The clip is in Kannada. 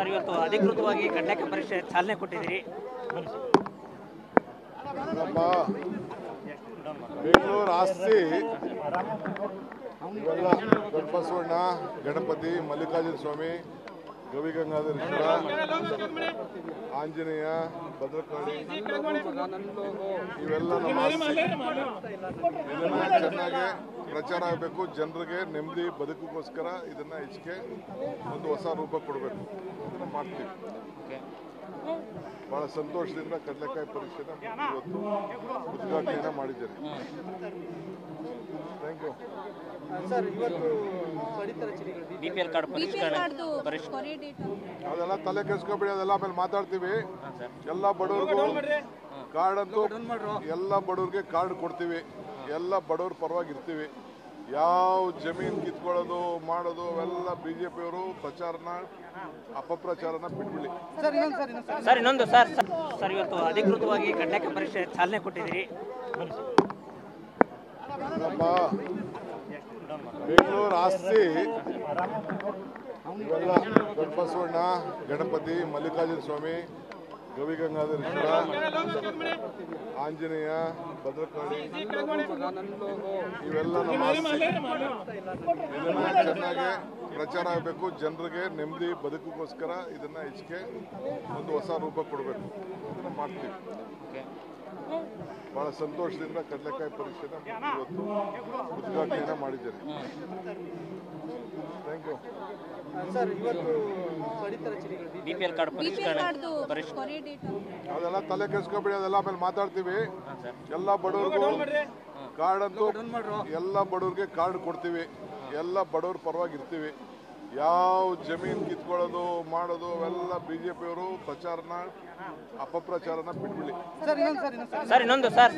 ಸರ್ ಇವತ್ತು ಅಧಿಕೃತವಾಗಿ ಕಡ್ಲೆಕಾಯಿ ಪರೀಕ್ಷೆ ಚಾಲನೆ ಕೊಟ್ಟಿದ್ದೀರಿ. ಬೆಂಗಳೂರು ಆಸ್ತಿ ಇವೆಲ್ಲ ದೊಡ್ಡಬಸವಣ್ಣ, ಗಣಪತಿ, ಮಲ್ಲಿಕಾರ್ಜುನ ಸ್ವಾಮಿ, ಗವಿಗಂಗಾಧರೇಶ್ವರ, ಆಂಜನೇಯ, ಭದ್ರಕಾಳಿ ಇವೆಲ್ಲ ನಮ್ಮ ಆಸ್ತಿ. ಇದನ್ನ ಚೆನ್ನಾಗಿ ಪ್ರಚಾರ ಆಗಬೇಕು, ಜನರಿಗೆ ನೆಮ್ಮದಿ ಬದುಕಿಗೋಸ್ಕರ ಇದನ್ನ ಹೆಚ್ಚಿಗೆ ಒಂದು ಹೊಸ ರೂಪ ಕೊಡಬೇಕು. ಅದನ್ನ ಮಾಡ್ತೀವಿ. ಬಹಳ ಸಂತೋಷದಿಂದ ಕಡಲೆಕಾಯಿ ಪರೀಕ್ಷೆನ ಇವತ್ತು ಉದ್ಘಾಟನೆಯನ್ನ ಮಾಡಿದ್ದೇನೆ. Thank you sir. ಇವತ್ತು ಬಿಪಿಎಲ್ ಕಾರ್ಡ್ ಅದೆಲ್ಲ ತಲೆ ಕೆಡಿಸ್ಕೊಬೇಡಿ, ಅದೆಲ್ಲ ಆಮೇಲೆ ಮಾತಾಡ್ತೀವಿ. ಎಲ್ಲ ಬಡವರಿಗೂ ಕಾರ್ಡ್ ಅಂತೂ ಎಲ್ಲ ಬಡವ್ರಿಗೆ ಕಾರ್ಡ್ ಕೊಡ್ತೀವಿ. ಎಲ್ಲ ಬಡವ್ರ ಪರವಾಗಿ ಇರ್ತೀವಿ. ಯಾವ ಜಮೀನು ಕಿತ್ಕೊಳ್ಳೋದು ಮಾಡೋದು ಅವೆಲ್ಲ ಬಿಜೆಪಿಯವರು ಪ್ರಚಾರನ ಅಪಪ್ರಚಾರನ ಬಿಟ್ಬಿಡಿ. ಸರ್ ಇನ್ನೊಂದು ಸರ್ ಇವತ್ತು ಅಧಿಕೃತವಾಗಿ ಕಡ್ಲೆಕಾಯಿ ಪರೀಕ್ಷೆ ಚಾಲನೆ ಕೊಟ್ಟಿದ್ದೀರಿ. ಬೆಂಗಳೂರು ಆಸ್ತಿ ಇವೆಲ್ಲ ದೊಡ್ಡಬಸವಣ್ಣ, ಗಣಪತಿ, ಮಲ್ಲಿಕಾರ್ಜುನ ಸ್ವಾಮಿ, ಗವಿಗಂಗಾಧರೇಶ್ವರ, ಆಂಜನೇಯ, ಭದ್ರಕಾಳಿ ಇವೆಲ್ಲ ನಮ್ಮ ಆಸ್ತಿ. ಇದನ್ನ ಚೆನ್ನಾಗಿ ಪ್ರಚಾರ ಆಗಬೇಕು, ಜನರಿಗೆ ನೆಮ್ಮದಿ ಬದುಕಿಗೋಸ್ಕರ ಇದನ್ನ ಹೆಚ್ಚಿಗೆ ಒಂದು ಹೊಸ ರೂಪ ಕೊಡಬೇಕು. ಅದನ್ನ ಮಾಡ್ತೀವಿ. ಬಹಳ ಸಂತೋಷದಿಂದ ಕಡಲೆಕಾಯಿ ಪರೀಕ್ಷೆನ ಇವತ್ತು ಉದ್ಘಾಟನೆಯನ್ನ ಮಾಡಿದ್ದೇನೆ. Thank you sir. ಇವತ್ತು ಬಿಪಿಎಲ್ ಕಾರ್ಡ್ ಅದೆಲ್ಲ ತಲೆ ಕೆಡಿಸ್ಕೊಬೇಡಿ, ಅದೆಲ್ಲ ಆಮೇಲೆ ಮಾತಾಡ್ತೀವಿ. ಎಲ್ಲ ಬಡವರಿಗೂ ಕಾರ್ಡ್ ಅಂತೂ ಎಲ್ಲ ಬಡವ್ರಿಗೆ ಕಾರ್ಡ್ ಕೊಡ್ತೀವಿ. ಎಲ್ಲ ಬಡವ್ರ ಪರವಾಗಿ ಇರ್ತೀವಿ. ಯಾವ ಜಮೀನು ಕಿತ್ಕೊಳ್ಳೋದು ಮಾಡೋದು ಅವೆಲ್ಲ ಬಿಜೆಪಿಯವರು ಪ್ರಚಾರನ ಅಪಪ್ರಚಾರನ ಬಿಟ್ಬಿಡಿ. ಸರ್ ಇನ್ನೊಂದು ಸರ್